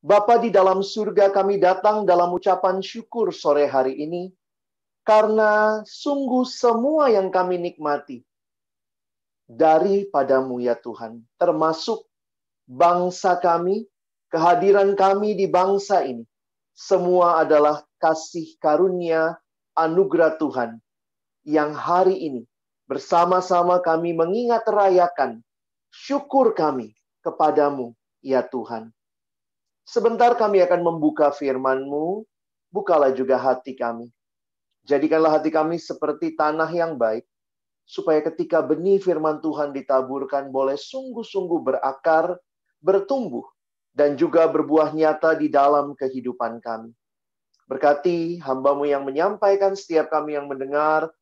Bapa di dalam surga, kami datang dalam ucapan syukur sore hari ini, karena sungguh semua yang kami nikmati daripadamu ya Tuhan, termasuk bangsa kami, kehadiran kami di bangsa ini. Semua adalah kasih karunia anugerah Tuhan yang hari ini bersama-sama kami mengingat rayakan syukur kami kepadamu ya Tuhan. Sebentar kami akan membuka firman-Mu, bukalah juga hati kami. Jadikanlah hati kami seperti tanah yang baik, supaya ketika benih firman Tuhan ditaburkan boleh sungguh-sungguh berakar, bertumbuh, dan juga berbuah nyata di dalam kehidupan kami. Berkati hamba-Mu yang menyampaikan, setiap kami yang mendengar,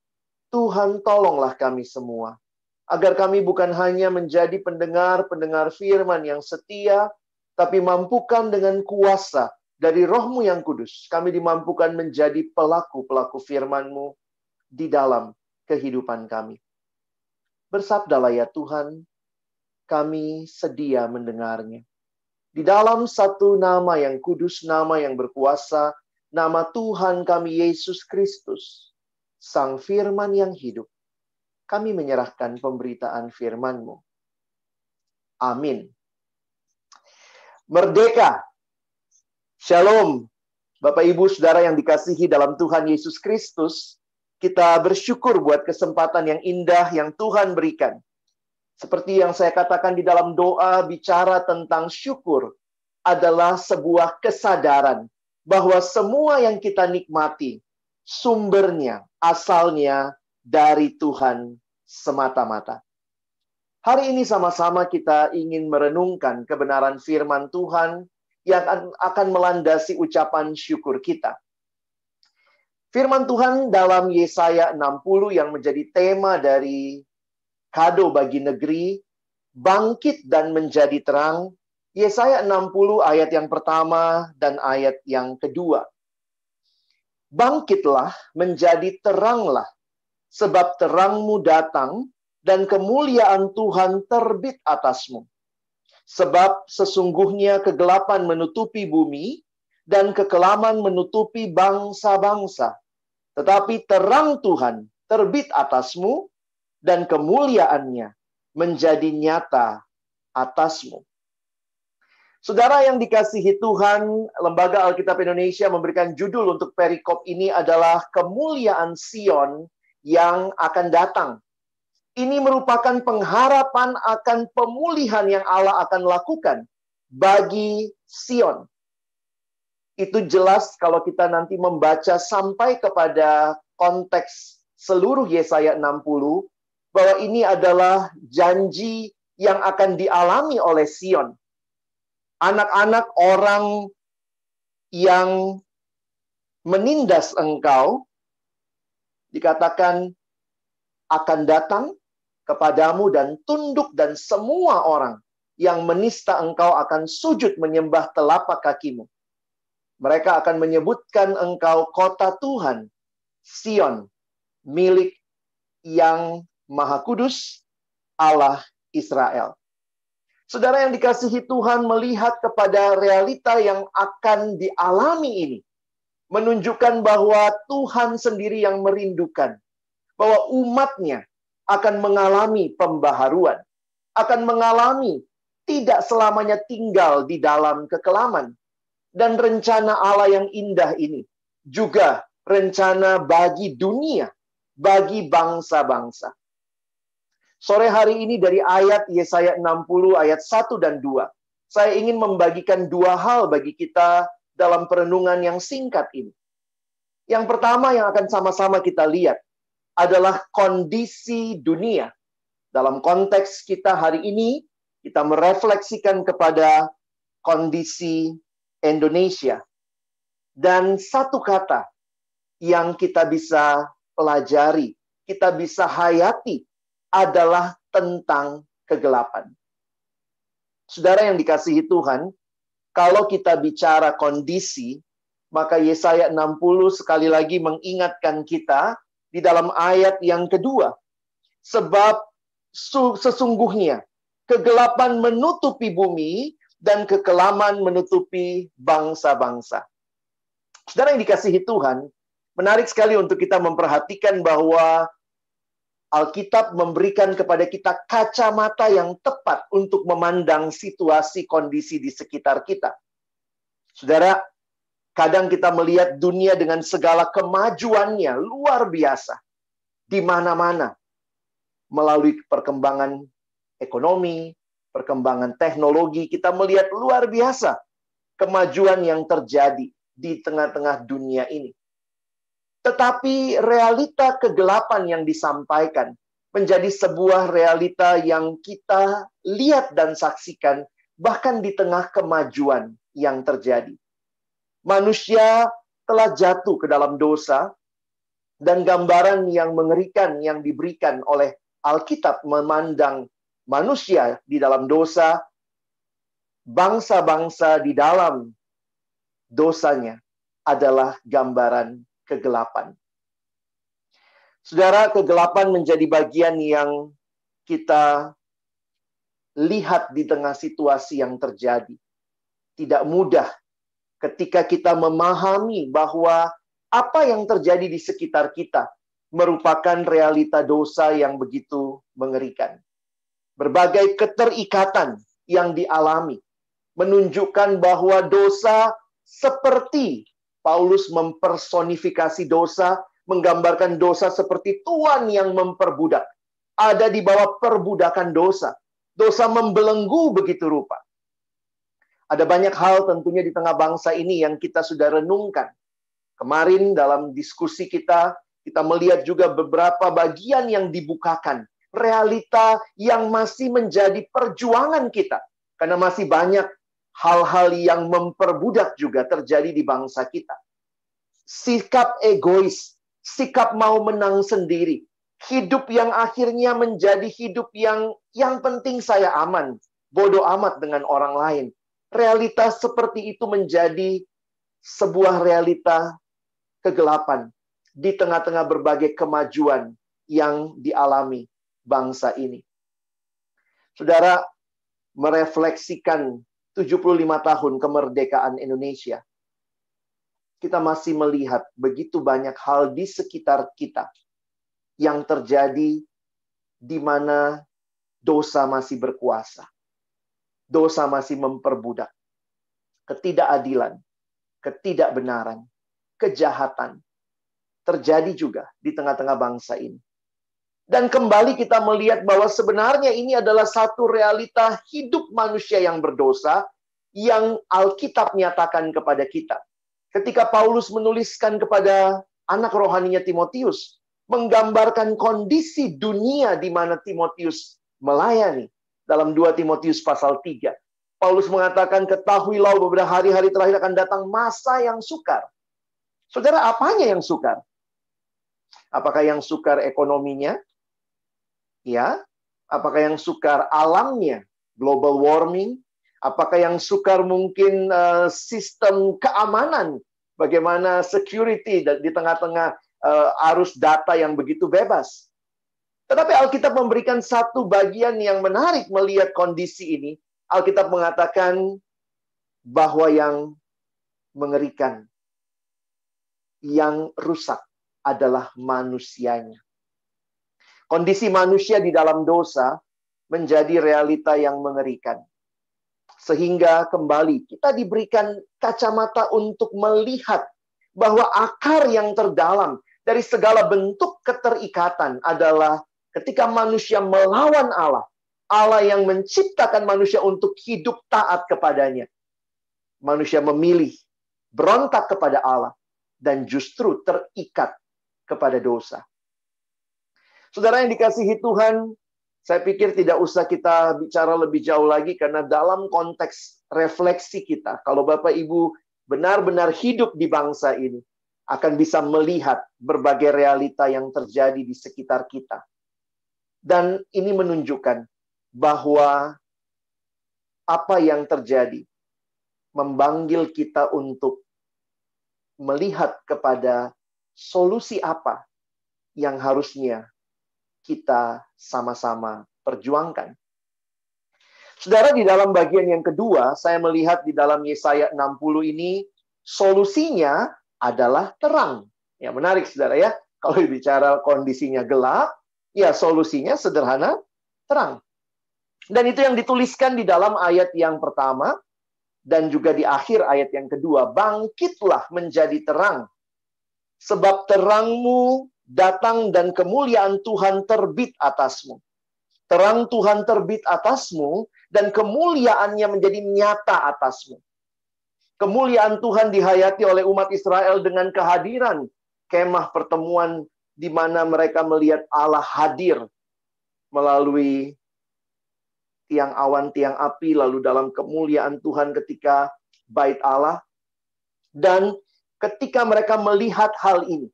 Tuhan tolonglah kami semua, agar kami bukan hanya menjadi pendengar-pendengar firman yang setia, tapi mampukan dengan kuasa dari Roh-Mu yang kudus, kami dimampukan menjadi pelaku-pelaku firman-Mu di dalam kehidupan kami. Bersabdalah ya Tuhan, kami sedia mendengarnya. Di dalam satu nama yang kudus, nama yang berkuasa, nama Tuhan kami Yesus Kristus, Sang Firman yang hidup, kami menyerahkan pemberitaan firman-Mu. Amin. Merdeka. Shalom. Bapak Ibu Saudara yang dikasihi dalam Tuhan Yesus Kristus, kita bersyukur buat kesempatan yang indah yang Tuhan berikan. Seperti yang saya katakan di dalam doa, bicara tentang syukur adalah sebuah kesadaran bahwa semua yang kita nikmati, sumbernya, asalnya dari Tuhan semata-mata. Hari ini sama-sama kita ingin merenungkan kebenaran firman Tuhan yang akan melandasi ucapan syukur kita. Firman Tuhan dalam Yesaya 60 yang menjadi tema dari kado bagi negeri, bangkit dan menjadi terang. Yesaya 60 ayat yang pertama dan ayat yang kedua. Bangkitlah, menjadi teranglah, sebab terangmu datang, dan kemuliaan Tuhan terbit atasmu. Sebab sesungguhnya kegelapan menutupi bumi, dan kekelaman menutupi bangsa-bangsa. Tetapi terang Tuhan terbit atasmu, dan kemuliaannya menjadi nyata atasmu. Saudara yang dikasihi Tuhan, Lembaga Alkitab Indonesia memberikan judul untuk perikop ini adalah Kemuliaan Sion yang akan datang. Ini merupakan pengharapan akan pemulihan yang Allah akan lakukan bagi Sion. Itu jelas kalau kita nanti membaca sampai kepada konteks seluruh Yesaya 60, bahwa ini adalah janji yang akan dialami oleh Sion. Anak-anak orang yang menindas engkau, dikatakan akan datang kepadamu dan tunduk, dan semua orang yang menista engkau akan sujud menyembah telapak kakimu. Mereka akan menyebutkan engkau kota Tuhan, Sion, milik yang Maha Kudus, Allah Israel. Saudara yang dikasihi Tuhan, melihat kepada realita yang akan dialami ini, menunjukkan bahwa Tuhan sendiri yang merindukan bahwa umatnya akan mengalami pembaharuan, akan mengalami tidak selamanya tinggal di dalam kekelaman. Dan rencana Allah yang indah ini juga rencana bagi dunia, bagi bangsa-bangsa. Sore hari ini dari ayat Yesaya 60 ayat 1 dan 2, saya ingin membagikan dua hal bagi kita dalam perenungan yang singkat ini. Yang pertama yang akan sama-sama kita lihat adalah kondisi dunia. Dalam konteks kita hari ini, kita merefleksikan kepada kondisi Indonesia. Dan satu kata yang kita bisa pelajari, kita bisa hayati, adalah tentang kegelapan. Saudara yang dikasihi Tuhan, kalau kita bicara kondisi, maka Yesaya 60 sekali lagi mengingatkan kita di dalam ayat yang kedua. Sebab sesungguhnya kegelapan menutupi bumi, dan kekelaman menutupi bangsa-bangsa. Saudara yang dikasihi Tuhan, menarik sekali untuk kita memperhatikan bahwa Alkitab memberikan kepada kita kacamata yang tepat untuk memandang situasi kondisi di sekitar kita. Saudara, kadang kita melihat dunia dengan segala kemajuannya luar biasa. Di mana-mana. Melalui perkembangan ekonomi, perkembangan teknologi, kita melihat luar biasa kemajuan yang terjadi di tengah-tengah dunia ini. Tetapi realita kegelapan yang disampaikan menjadi sebuah realita yang kita lihat dan saksikan bahkan di tengah kemajuan yang terjadi. Manusia telah jatuh ke dalam dosa, dan gambaran yang mengerikan yang diberikan oleh Alkitab memandang manusia di dalam dosa, bangsa-bangsa di dalam dosanya adalah gambaran kegelapan. Saudara, kegelapan menjadi bagian yang kita lihat di tengah situasi yang terjadi. Tidak mudah ketika kita memahami bahwa apa yang terjadi di sekitar kita merupakan realita dosa yang begitu mengerikan. Berbagai keterikatan yang dialami menunjukkan bahwa dosa seperti Paulus mempersonifikasi dosa, menggambarkan dosa seperti tuan yang memperbudak. Ada di bawah perbudakan dosa. Dosa membelenggu begitu rupa. Ada banyak hal tentunya di tengah bangsa ini yang kita sudah renungkan. Kemarin dalam diskusi kita melihat juga beberapa bagian yang dibukakan. Realita yang masih menjadi perjuangan kita. Karena masih banyak hal-hal yang memperbudak juga terjadi di bangsa kita. Sikap egois, sikap mau menang sendiri. Hidup yang akhirnya menjadi hidup yang penting saya aman. Bodoh amat dengan orang lain. Realitas seperti itu menjadi sebuah realita kegelapan di tengah-tengah berbagai kemajuan yang dialami bangsa ini. Saudara, merefleksikan 75 tahun kemerdekaan Indonesia, kita masih melihat begitu banyak hal di sekitar kita yang terjadi di mana dosa masih berkuasa. Dosa masih memperbudak. Ketidakadilan, ketidakbenaran, kejahatan terjadi juga di tengah-tengah bangsa ini. Dan kembali kita melihat bahwa sebenarnya ini adalah satu realita hidup manusia yang berdosa yang Alkitab nyatakan kepada kita. Ketika Paulus menuliskan kepada anak rohaninya Timotius, menggambarkan kondisi dunia di mana Timotius melayani. Dalam 2 Timotius pasal 3. Paulus mengatakan, ketahuilah beberapa hari-hari terakhir akan datang masa yang sukar. Saudara, apanya yang sukar? Apakah yang sukar ekonominya? Ya, apakah yang sukar alamnya, global warming? Apakah yang sukar mungkin sistem keamanan, bagaimana security di tengah-tengah arus data yang begitu bebas? Tetapi Alkitab memberikan satu bagian yang menarik melihat kondisi ini. Alkitab mengatakan bahwa yang mengerikan, yang rusak adalah manusianya. Kondisi manusia di dalam dosa menjadi realita yang mengerikan. Sehingga kembali kita diberikan kacamata untuk melihat bahwa akar yang terdalam dari segala bentuk keterikatan adalah ketika manusia melawan Allah. Allah yang menciptakan manusia untuk hidup taat kepadanya. Manusia memilih berontak kepada Allah dan justru terikat kepada dosa. Saudara yang dikasihi Tuhan, saya pikir tidak usah kita bicara lebih jauh lagi karena dalam konteks refleksi kita, kalau Bapak Ibu benar-benar hidup di bangsa ini, akan bisa melihat berbagai realita yang terjadi di sekitar kita. Dan ini menunjukkan bahwa apa yang terjadi memanggil kita untuk melihat kepada solusi apa yang harusnya kita sama-sama perjuangkan. Saudara, di dalam bagian yang kedua, saya melihat di dalam Yesaya 60 ini, solusinya adalah terang. Ya, menarik, saudara ya. Kalau bicara kondisinya gelap, ya solusinya sederhana, terang. Dan itu yang dituliskan di dalam ayat yang pertama, dan juga di akhir ayat yang kedua. Bangkitlah menjadi terang, sebab terangmu datang dan kemuliaan Tuhan terbit atasmu. Terang Tuhan terbit atasmu, dan kemuliaannya menjadi nyata atasmu. Kemuliaan Tuhan dihayati oleh umat Israel dengan kehadiran kemah pertemuan di mana mereka melihat Allah hadir melalui tiang awan, tiang api, lalu dalam kemuliaan Tuhan ketika bait Allah. Dan ketika mereka melihat hal ini,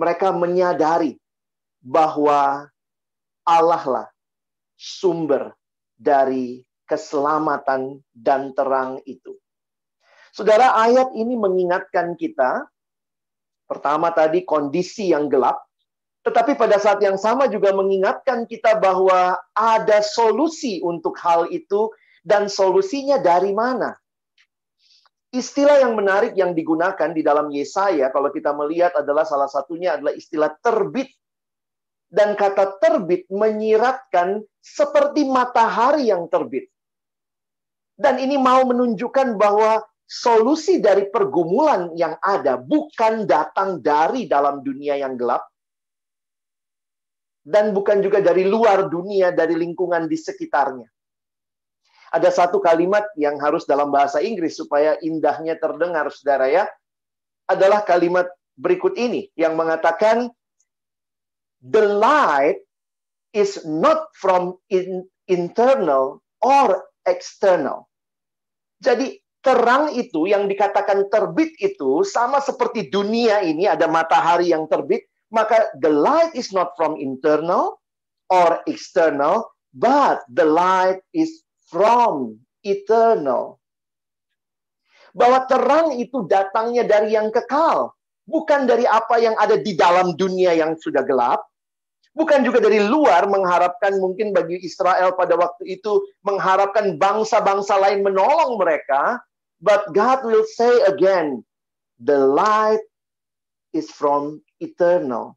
mereka menyadari bahwa Allah lah sumber dari keselamatan dan terang itu. Saudara, ayat ini mengingatkan kita, pertama tadi kondisi yang gelap, tetapi pada saat yang sama juga mengingatkan kita bahwa ada solusi untuk hal itu, dan solusinya dari mana? Istilah yang menarik yang digunakan di dalam Yesaya, kalau kita melihat adalah salah satunya adalah istilah terbit. Dan kata terbit menyiratkan seperti matahari yang terbit. Dan ini mau menunjukkan bahwa solusi dari pergumulan yang ada bukan datang dari dalam dunia yang gelap, dan bukan juga dari luar dunia, dari lingkungan di sekitarnya. Ada satu kalimat yang harus dalam bahasa Inggris supaya indahnya terdengar, saudara ya, adalah kalimat berikut ini yang mengatakan, the light is not from internal or external. Jadi terang itu yang dikatakan terbit itu sama seperti dunia ini ada matahari yang terbit, maka the light is not from internal or external, but the light is from eternal. Bahwa terang itu datangnya dari yang kekal, bukan dari apa yang ada di dalam dunia yang sudah gelap. Bukan juga dari luar mengharapkan, mungkin bagi Israel pada waktu itu, mengharapkan bangsa-bangsa lain menolong mereka. But God will say again, the light is from eternal.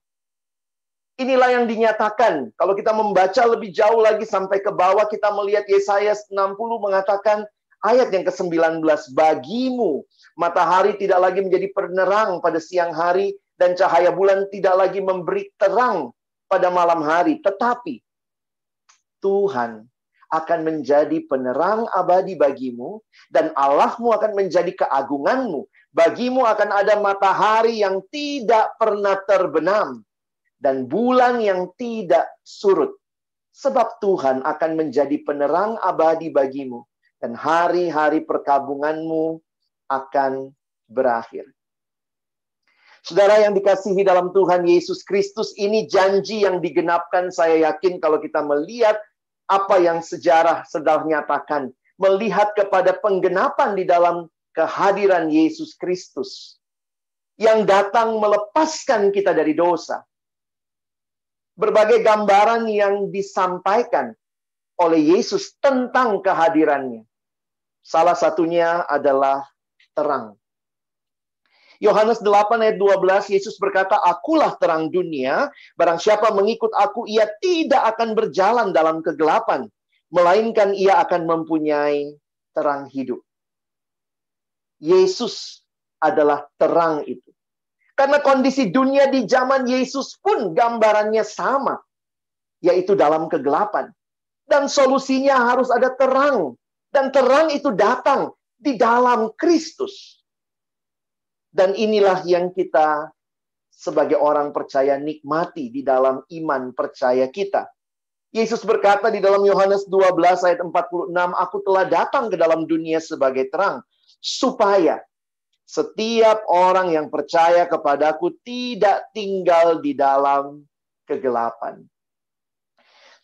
Inilah yang dinyatakan. Kalau kita membaca lebih jauh lagi sampai ke bawah, kita melihat Yesaya 60 mengatakan, ayat yang ke-19, bagimu matahari tidak lagi menjadi penerang pada siang hari, dan cahaya bulan tidak lagi memberi terang pada malam hari, tetapi Tuhan akan menjadi penerang abadi bagimu, dan Allahmu akan menjadi keagunganmu. Bagimu akan ada matahari yang tidak pernah terbenam, dan bulan yang tidak surut. Sebab Tuhan akan menjadi penerang abadi bagimu, dan hari-hari perkabunganmu akan berakhir. Saudara yang dikasihi dalam Tuhan Yesus Kristus, ini janji yang digenapkan, saya yakin kalau kita melihat apa yang sejarah sedang nyatakan, melihat kepada penggenapan di dalam kehadiran Yesus Kristus yang datang melepaskan kita dari dosa. Berbagai gambaran yang disampaikan oleh Yesus tentang kehadirannya. Salah satunya adalah terang. Yohanes 8 ayat 12, Yesus berkata, akulah terang dunia, barang siapa mengikut aku, ia tidak akan berjalan dalam kegelapan, melainkan ia akan mempunyai terang hidup. Yesus adalah terang itu. Karena kondisi dunia di zaman Yesus pun gambarannya sama, yaitu dalam kegelapan. Dan solusinya harus ada terang. Dan terang itu datang di dalam Kristus. Dan inilah yang kita sebagai orang percaya nikmati di dalam iman percaya kita. Yesus berkata di dalam Yohanes 12 ayat 46, aku telah datang ke dalam dunia sebagai terang, supaya setiap orang yang percaya kepadaku tidak tinggal di dalam kegelapan.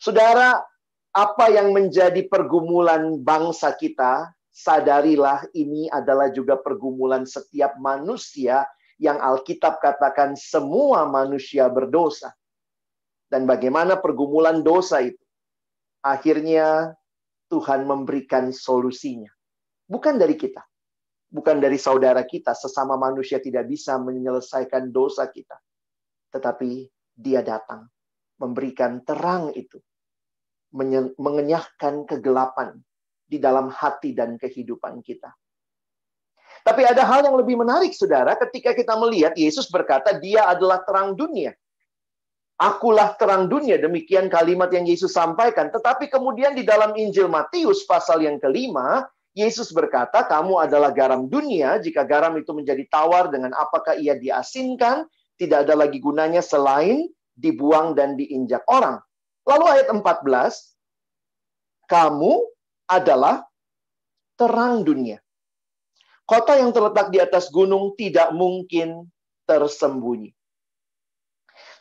Saudara, apa yang menjadi pergumulan bangsa kita, sadarilah ini adalah juga pergumulan setiap manusia yang Alkitab katakan semua manusia berdosa. Dan bagaimana pergumulan dosa itu? Akhirnya Tuhan memberikan solusinya. Bukan dari kita. Bukan dari saudara kita, sesama manusia tidak bisa menyelesaikan dosa kita. Tetapi Dia datang, memberikan terang itu. Mengenyahkan kegelapan di dalam hati dan kehidupan kita. Tapi ada hal yang lebih menarik, saudara, ketika kita melihat Yesus berkata, Dia adalah terang dunia. Akulah terang dunia, demikian kalimat yang Yesus sampaikan. Tetapi kemudian di dalam Injil Matius pasal yang ke-5, Yesus berkata, kamu adalah garam dunia. Jika garam itu menjadi tawar, dengan apakah ia diasinkan? Tidak ada lagi gunanya selain dibuang dan diinjak orang. Lalu ayat 14, kamu adalah terang dunia. Kota yang terletak di atas gunung tidak mungkin tersembunyi.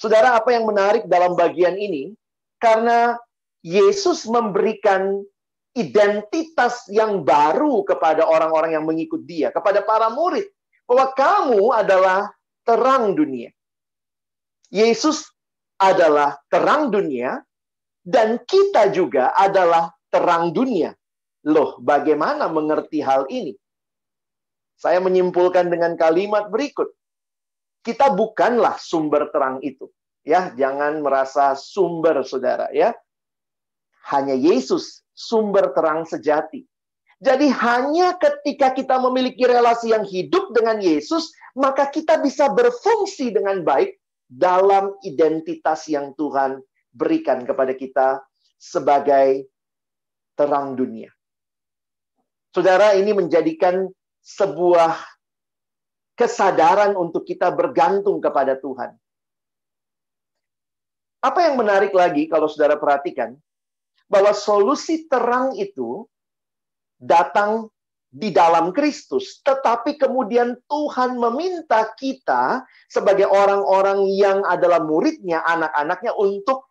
Saudara, apa yang menarik dalam bagian ini? Karena Yesus memberikan identitas yang baru kepada orang-orang yang mengikut Dia, kepada para murid, bahwa kamu adalah terang dunia. Yesus adalah terang dunia, dan kita juga adalah terang dunia. Loh, bagaimana mengerti hal ini? Saya menyimpulkan dengan kalimat berikut. Kita bukanlah sumber terang itu. Ya, jangan merasa sumber, saudara, ya. Hanya Yesus sumber terang sejati. Jadi hanya ketika kita memiliki relasi yang hidup dengan Yesus, maka kita bisa berfungsi dengan baik dalam identitas yang Tuhan berikan kepada kita sebagai terang dunia. Saudara, ini menjadikan sebuah kesadaran untuk kita bergantung kepada Tuhan. Apa yang menarik lagi kalau saudara perhatikan, bahwa solusi terang itu datang di dalam Kristus, tetapi kemudian Tuhan meminta kita sebagai orang-orang yang adalah muridnya, anak-anaknya, untuk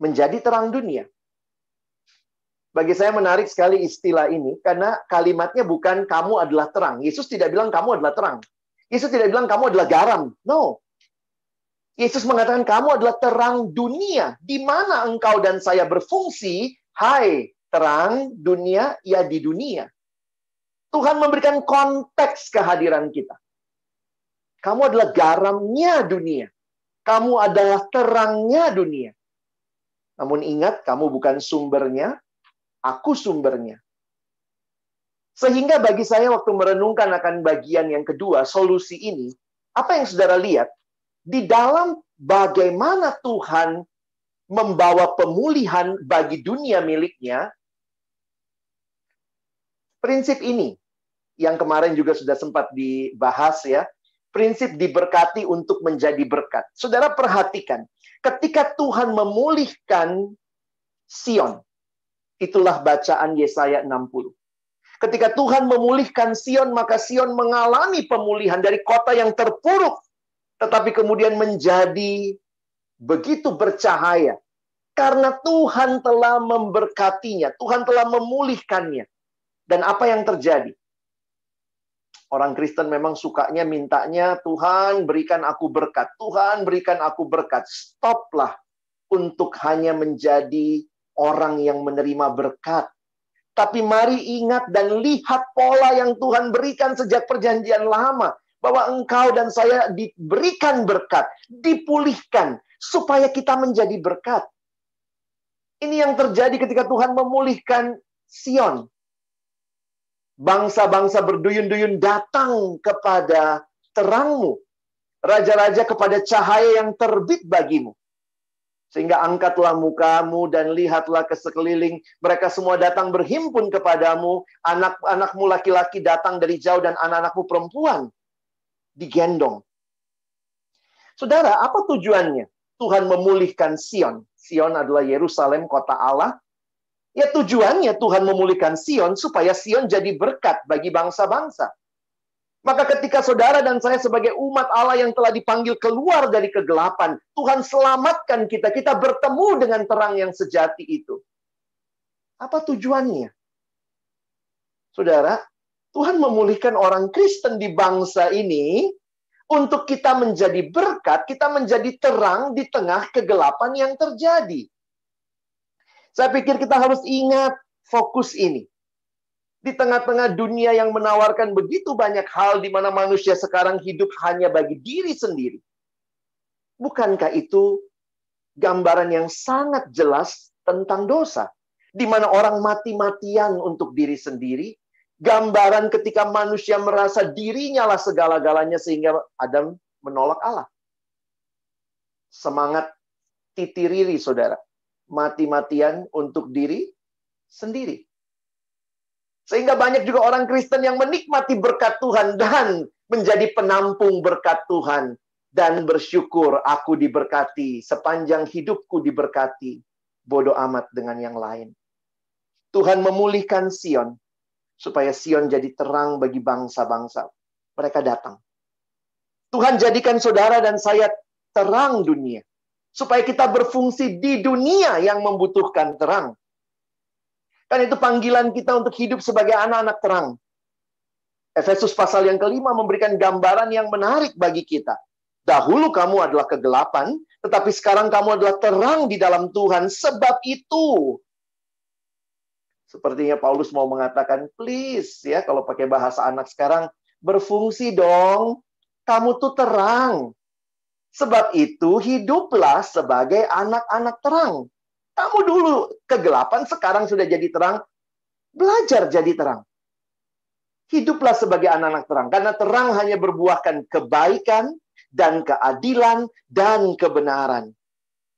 menjadi terang dunia. Bagi saya menarik sekali istilah ini, karena kalimatnya bukan kamu adalah terang. Yesus tidak bilang kamu adalah terang. Yesus tidak bilang kamu adalah garam. No. Yesus mengatakan kamu adalah terang dunia. Di mana engkau dan saya berfungsi, hai terang dunia, ya di dunia. Tuhan memberikan konteks kehadiran kita. Kamu adalah garamnya dunia. Kamu adalah terangnya dunia. Namun ingat, kamu bukan sumbernya. Aku sumbernya. Sehingga bagi saya waktu merenungkan akan bagian yang kedua, solusi ini, apa yang saudara lihat? Di dalam bagaimana Tuhan membawa pemulihan bagi dunia miliknya, prinsip ini yang kemarin juga sudah sempat dibahas ya, prinsip diberkati untuk menjadi berkat. Saudara perhatikan, ketika Tuhan memulihkan Sion, itulah bacaan Yesaya 60. Ketika Tuhan memulihkan Sion, maka Sion mengalami pemulihan dari kota yang terpuruk, tetapi kemudian menjadi begitu bercahaya. Karena Tuhan telah memberkatinya, Tuhan telah memulihkannya. Dan apa yang terjadi? Orang Kristen memang sukanya mintanya, Tuhan berikan aku berkat, Tuhan berikan aku berkat. Stoplah untuk hanya menjadi orang yang menerima berkat. Tapi mari ingat dan lihat pola yang Tuhan berikan sejak perjanjian lama. Bahwa engkau dan saya diberikan berkat, dipulihkan, supaya kita menjadi berkat. Ini yang terjadi ketika Tuhan memulihkan Sion. Bangsa-bangsa berduyun-duyun datang kepada terangmu. Raja-raja kepada cahaya yang terbit bagimu. Sehingga angkatlah mukamu dan lihatlah ke sekeliling. Mereka semua datang berhimpun kepadamu. Anak-anakmu laki-laki datang dari jauh dan anak-anakmu perempuan digendong. Saudara, apa tujuannya? Tuhan memulihkan Sion. Sion adalah Yerusalem, kota Allah. Ya tujuannya Tuhan memulihkan Sion supaya Sion jadi berkat bagi bangsa-bangsa. Maka ketika saudara dan saya sebagai umat Allah yang telah dipanggil keluar dari kegelapan, Tuhan selamatkan kita. Kita bertemu dengan terang yang sejati itu. Apa tujuannya? Saudara, Tuhan memulihkan orang Kristen di bangsa ini untuk kita menjadi berkat, kita menjadi terang di tengah kegelapan yang terjadi. Saya pikir kita harus ingat fokus ini. Di tengah-tengah dunia yang menawarkan begitu banyak hal di mana manusia sekarang hidup hanya bagi diri sendiri. Bukankah itu gambaran yang sangat jelas tentang dosa? Di mana orang mati-matian untuk diri sendiri. Gambaran ketika manusia merasa dirinya lah segala-galanya sehingga Adam menolak Allah. Semangat titiriri, saudara. Mati-matian untuk diri sendiri. Sehingga banyak juga orang Kristen yang menikmati berkat Tuhan dan menjadi penampung berkat Tuhan. Dan bersyukur aku diberkati, sepanjang hidupku diberkati. Bodoh amat dengan yang lain. Tuhan memulihkan Sion, supaya Sion jadi terang bagi bangsa-bangsa. Mereka datang. Tuhan jadikan saudara dan saya terang dunia. Supaya kita berfungsi di dunia yang membutuhkan terang. Kan itu panggilan kita untuk hidup sebagai anak-anak terang. Efesus pasal yang kelima memberikan gambaran yang menarik bagi kita. Dahulu kamu adalah kegelapan, tetapi sekarang kamu adalah terang di dalam Tuhan. Sebab itu, sepertinya Paulus mau mengatakan, please, ya, kalau pakai bahasa anak sekarang, berfungsi dong. Kamu tuh terang. Sebab itu, hiduplah sebagai anak-anak terang. Kamu dulu kegelapan, sekarang sudah jadi terang. Belajar jadi terang. Hiduplah sebagai anak-anak terang. Karena terang hanya berbuahkan kebaikan, dan keadilan, dan kebenaran.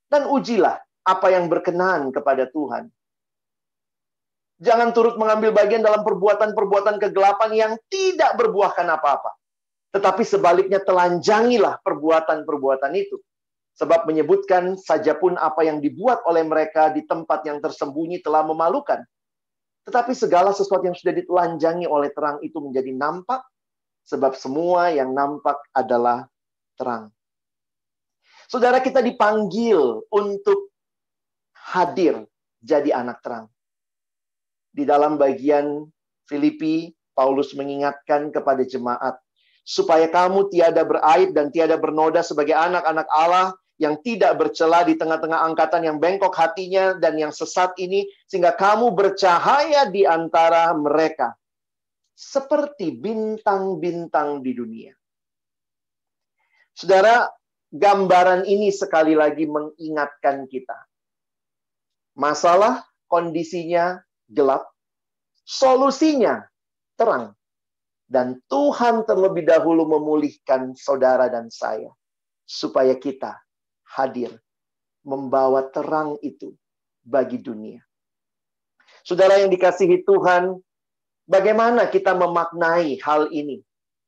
Dan ujilah apa yang berkenan kepada Tuhan. Jangan turut mengambil bagian dalam perbuatan-perbuatan kegelapan yang tidak berbuahkan apa-apa. Tetapi sebaliknya telanjangilah perbuatan-perbuatan itu. Sebab menyebutkan sajapun apa yang dibuat oleh mereka di tempat yang tersembunyi telah memalukan. Tetapi segala sesuatu yang sudah ditelanjangi oleh terang itu menjadi nampak. Sebab semua yang nampak adalah terang. Saudara, kita dipanggil untuk hadir jadi anak terang. Di dalam bagian Filipi, Paulus mengingatkan kepada jemaat, supaya kamu tiada beraib dan tiada bernoda sebagai anak-anak Allah yang tidak bercela di tengah-tengah angkatan yang bengkok hatinya dan yang sesat ini, sehingga kamu bercahaya di antara mereka, seperti bintang-bintang di dunia. Saudara, gambaran ini sekali lagi mengingatkan kita. Masalah kondisinya gelap, solusinya terang. Dan Tuhan terlebih dahulu memulihkan saudara dan saya, supaya kita hadir, membawa terang itu bagi dunia. Saudara yang dikasihi Tuhan, bagaimana kita memaknai hal ini?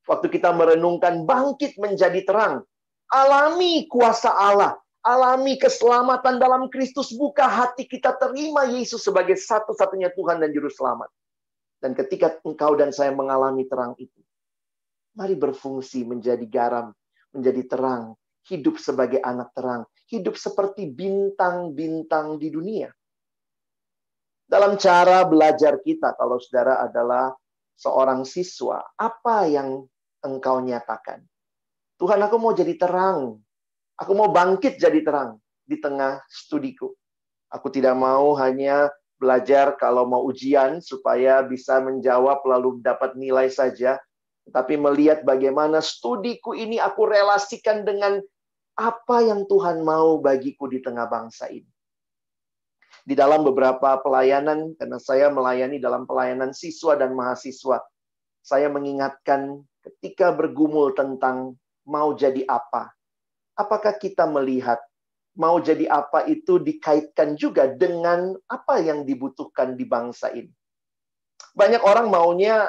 Waktu kita merenungkan bangkit menjadi terang, alami kuasa Allah, alami keselamatan dalam Kristus, buka hati kita, terima Yesus sebagai satu-satunya Tuhan dan Juru Selamat. Dan ketika engkau dan saya mengalami terang itu, mari berfungsi menjadi garam, menjadi terang, hidup sebagai anak terang, hidup seperti bintang-bintang di dunia. Dalam cara belajar kita, kalau saudara adalah seorang siswa, apa yang engkau nyatakan? Tuhan, aku mau jadi terang. Aku mau bangkit jadi terang di tengah studiku. Aku tidak mau hanya belajar kalau mau ujian supaya bisa menjawab lalu dapat nilai saja. Tapi melihat bagaimana studiku ini aku relasikan dengan apa yang Tuhan mau bagiku di tengah bangsa ini. Di dalam beberapa pelayanan, karena saya melayani dalam pelayanan siswa dan mahasiswa, saya mengingatkan ketika bergumul tentang mau jadi apa. Apakah kita melihat mau jadi apa itu dikaitkan juga dengan apa yang dibutuhkan di bangsa ini? Banyak orang maunya,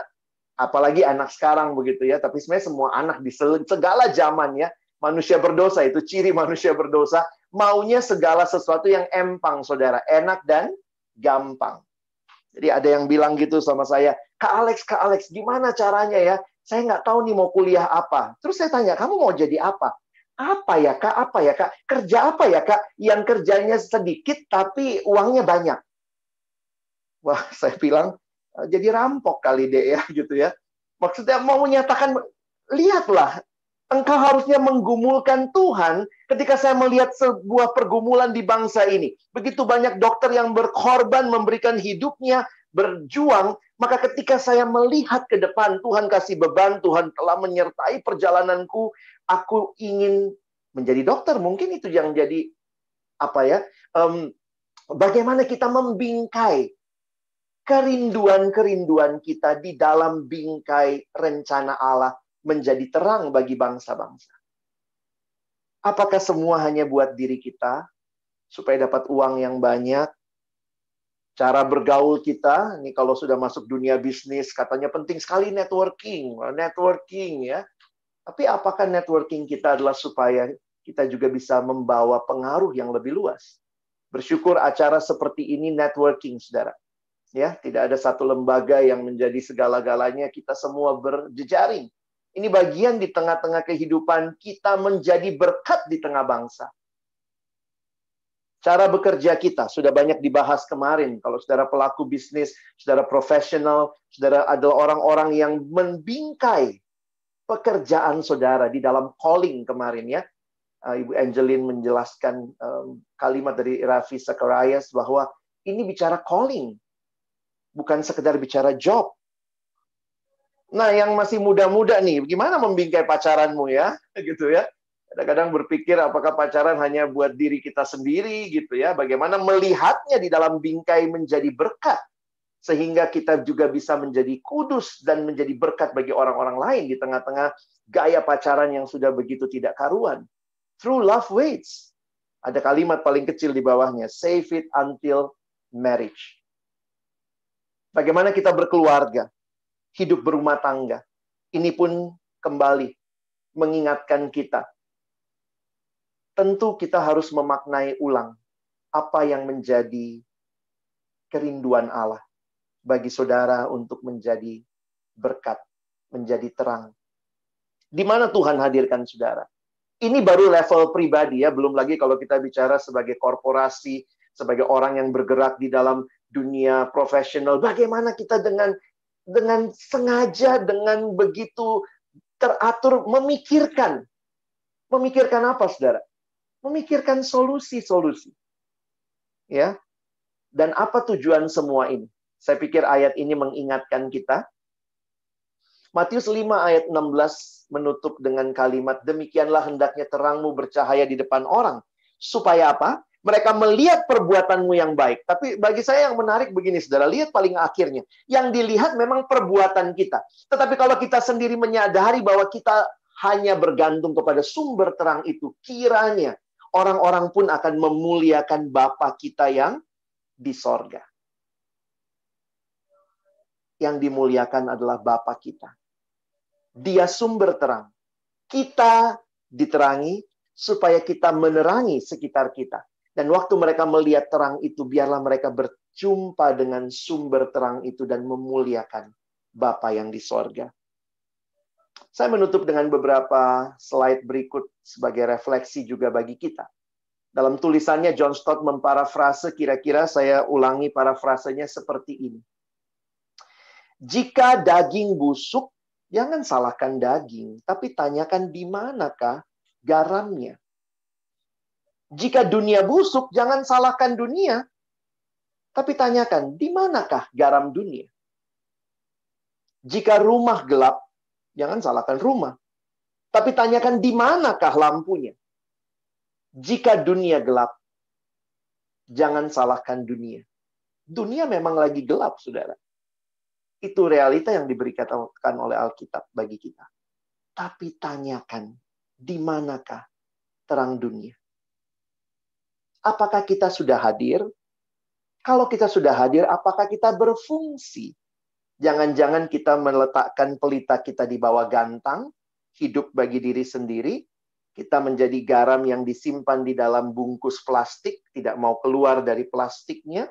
apalagi anak sekarang begitu ya, tapi sebenarnya semua anak di segala zaman ya, manusia berdosa, itu ciri manusia berdosa, maunya segala sesuatu yang empang, saudara, enak dan gampang. Jadi ada yang bilang gitu sama saya, Kak Alex, gimana caranya ya? Saya nggak tahu nih mau kuliah apa. Terus saya tanya, kamu mau jadi apa? Apa ya Kak? Kerja apa ya Kak? Yang kerjanya sedikit tapi uangnya banyak. Wah, saya bilang, jadi rampok kali deh ya, gitu ya. Maksudnya mau menyatakan, lihatlah, engkau harusnya menggumulkan Tuhan ketika saya melihat sebuah pergumulan di bangsa ini. Begitu banyak dokter yang berkorban memberikan hidupnya, berjuang, maka ketika saya melihat ke depan, Tuhan kasih beban, Tuhan telah menyertai perjalananku, aku ingin menjadi dokter. Mungkin itu yang jadi bagaimana kita membingkai kerinduan-kerinduan kita di dalam bingkai rencana Allah menjadi terang bagi bangsa-bangsa. Apakah semua hanya buat diri kita, supaya dapat uang yang banyak? Cara bergaul kita, ini kalau sudah masuk dunia bisnis, katanya penting sekali networking ya. Tapi apakah networking kita adalah supaya kita juga bisa membawa pengaruh yang lebih luas? Bersyukur acara seperti ini networking, saudara. Ya, tidak ada satu lembaga yang menjadi segala-galanya, kita semua berjejaring. Ini bagian di tengah-tengah kehidupan kita menjadi berkat di tengah bangsa. Cara bekerja kita sudah banyak dibahas kemarin. Kalau saudara pelaku bisnis, saudara profesional, saudara adalah orang-orang yang membingkai pekerjaan saudara di dalam calling kemarin ya. Ibu Angeline menjelaskan kalimat dari Ravi Zacharias bahwa ini bicara calling, bukan sekedar bicara job. Nah, yang masih muda-muda nih, gimana membingkai pacaranmu ya? Gitu ya. Kadang-kadang berpikir apakah pacaran hanya buat diri kita sendiri gitu ya. Bagaimana melihatnya di dalam bingkai menjadi berkat. Sehingga kita juga bisa menjadi kudus dan menjadi berkat bagi orang-orang lain di tengah-tengah gaya pacaran yang sudah begitu tidak karuan. True love waits. Ada kalimat paling kecil di bawahnya. Save it until marriage. Bagaimana kita berkeluarga. Hidup berumah tangga. Ini pun kembali mengingatkan kita. Tentu kita harus memaknai ulang apa yang menjadi kerinduan Allah bagi saudara untuk menjadi berkat, menjadi terang. Di mana Tuhan hadirkan saudara? Ini baru level pribadi ya, belum lagi kalau kita bicara sebagai korporasi, sebagai orang yang bergerak di dalam dunia profesional. Bagaimana kita dengan sengaja, dengan begitu teratur memikirkan apa saudara? Memikirkan solusi-solusi. Ya. Dan apa tujuan semua ini? Saya pikir ayat ini mengingatkan kita. Matius 5 ayat 16 menutup dengan kalimat, demikianlah hendaknya terangmu bercahaya di depan orang. Supaya apa? Mereka melihat perbuatanmu yang baik. Tapi bagi saya yang menarik begini, saudara. Lihat paling akhirnya. Yang dilihat memang perbuatan kita. Tetapi kalau kita sendiri menyadari bahwa kita hanya bergantung kepada sumber terang itu, kiranya orang-orang pun akan memuliakan Bapa kita yang di sorga. Yang dimuliakan adalah Bapa kita. Dia sumber terang. Kita diterangi supaya kita menerangi sekitar kita. Dan waktu mereka melihat terang itu, biarlah mereka berjumpa dengan sumber terang itu dan memuliakan Bapa yang di sorga. Saya menutup dengan beberapa slide berikut sebagai refleksi juga bagi kita. Dalam tulisannya, John Stott memparafrase, kira-kira saya ulangi parafrasenya seperti ini. Jika daging busuk, jangan salahkan daging, tapi tanyakan di manakah garamnya. Jika dunia busuk, jangan salahkan dunia, tapi tanyakan di manakah garam dunia. Jika rumah gelap, jangan salahkan rumah, tapi tanyakan di manakah lampunya. Jika dunia gelap, jangan salahkan dunia. Dunia memang lagi gelap, saudara. Itu realita yang diberikan oleh Alkitab bagi kita. Tapi tanyakan, di manakah terang dunia? Apakah kita sudah hadir? Kalau kita sudah hadir, apakah kita berfungsi? Jangan-jangan kita meletakkan pelita kita di bawah gantang, hidup bagi diri sendiri, kita menjadi garam yang disimpan di dalam bungkus plastik, tidak mau keluar dari plastiknya.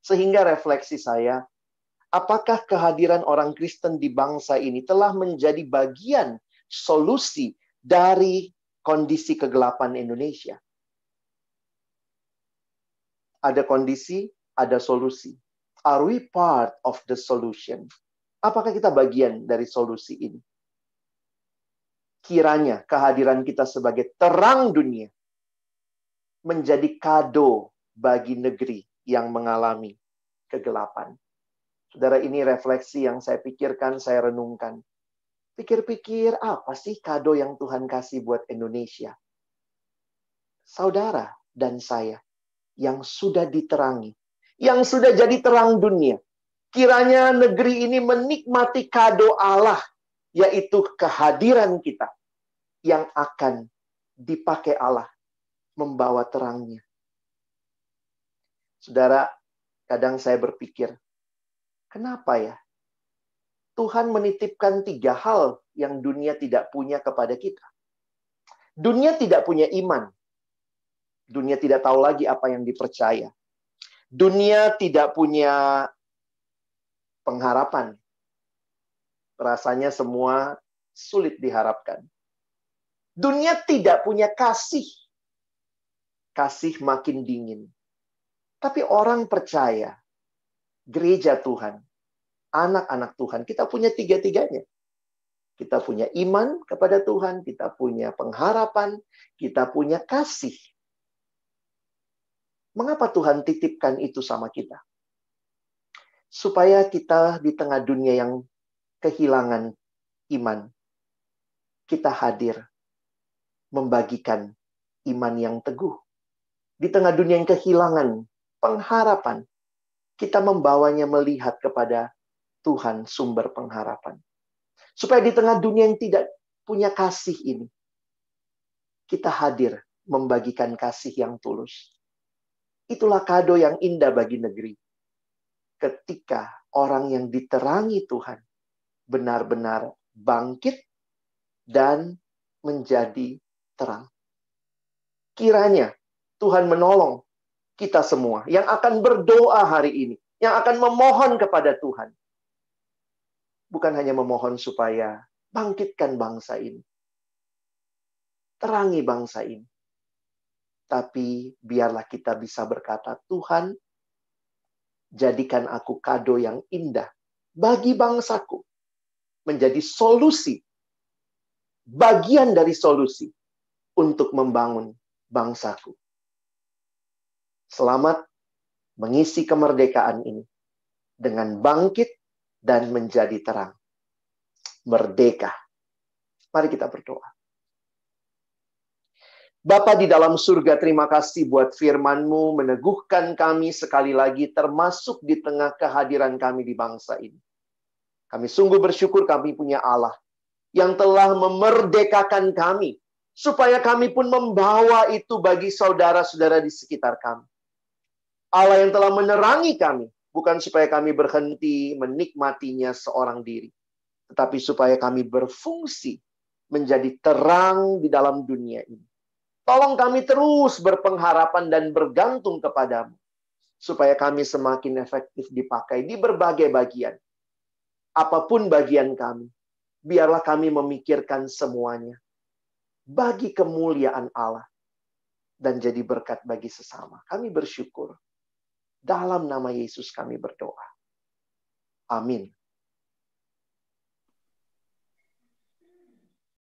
Sehingga refleksi saya, apakah kehadiran orang Kristen di bangsa ini telah menjadi bagian solusi dari kondisi kegelapan Indonesia? Ada kondisi, ada solusi. Are we part of the solution? Apakah kita bagian dari solusi ini? Kiranya kehadiran kita sebagai terang dunia menjadi kado bagi negeri yang mengalami kegelapan. Saudara, ini refleksi yang saya pikirkan, saya renungkan. Pikir-pikir, apa sih kado yang Tuhan kasih buat Indonesia? Saudara dan saya yang sudah diterangi, yang sudah jadi terang dunia. Kiranya negeri ini menikmati kado Allah, yaitu kehadiran kita yang akan dipakai Allah membawa terangnya. Saudara, kadang saya berpikir, kenapa ya Tuhan menitipkan 3 hal yang dunia tidak punya kepada kita? Dunia tidak punya iman. Dunia tidak tahu lagi apa yang dipercaya. Dunia tidak punya pengharapan. Rasanya semua sulit diharapkan. Dunia tidak punya kasih. Kasih makin dingin. Tapi orang percaya, gereja Tuhan, anak-anak Tuhan, kita punya 3-tiganya. Kita punya iman kepada Tuhan, kita punya pengharapan, kita punya kasih. Mengapa Tuhan titipkan itu sama kita? Supaya kita di tengah dunia yang kehilangan iman, kita hadir membagikan iman yang teguh. Di tengah dunia yang kehilangan pengharapan, kita membawanya melihat kepada Tuhan sumber pengharapan. Supaya di tengah dunia yang tidak punya kasih ini, kita hadir membagikan kasih yang tulus. Itulah kado yang indah bagi negeri. Ketika orang yang diterangi Tuhan benar-benar bangkit dan menjadi terang. Kiranya Tuhan menolong kita semua yang akan berdoa hari ini, yang akan memohon kepada Tuhan. Bukan hanya memohon supaya bangkitkan bangsa ini, terangi bangsa ini. Tapi biarlah kita bisa berkata, Tuhan, jadikan aku kado yang indah bagi bangsaku. Menjadi solusi, bagian dari solusi untuk membangun bangsaku. Selamat mengisi kemerdekaan ini dengan bangkit dan menjadi terang. Merdeka. Mari kita berdoa. Bapa di dalam surga, terima kasih buat firman-Mu meneguhkan kami sekali lagi, termasuk di tengah kehadiran kami di bangsa ini. Kami sungguh bersyukur kami punya Allah yang telah memerdekakan kami, supaya kami pun membawa itu bagi saudara-saudara di sekitar kami. Allah yang telah menerangi kami, bukan supaya kami berhenti menikmatinya seorang diri, tetapi supaya kami berfungsi menjadi terang di dalam dunia ini. Tolong kami terus berpengharapan dan bergantung kepadamu, supaya kami semakin efektif dipakai di berbagai bagian. Apapun bagian kami, biarlah kami memikirkan semuanya bagi kemuliaan Allah dan jadi berkat bagi sesama. Kami bersyukur. Dalam nama Yesus kami berdoa. Amin.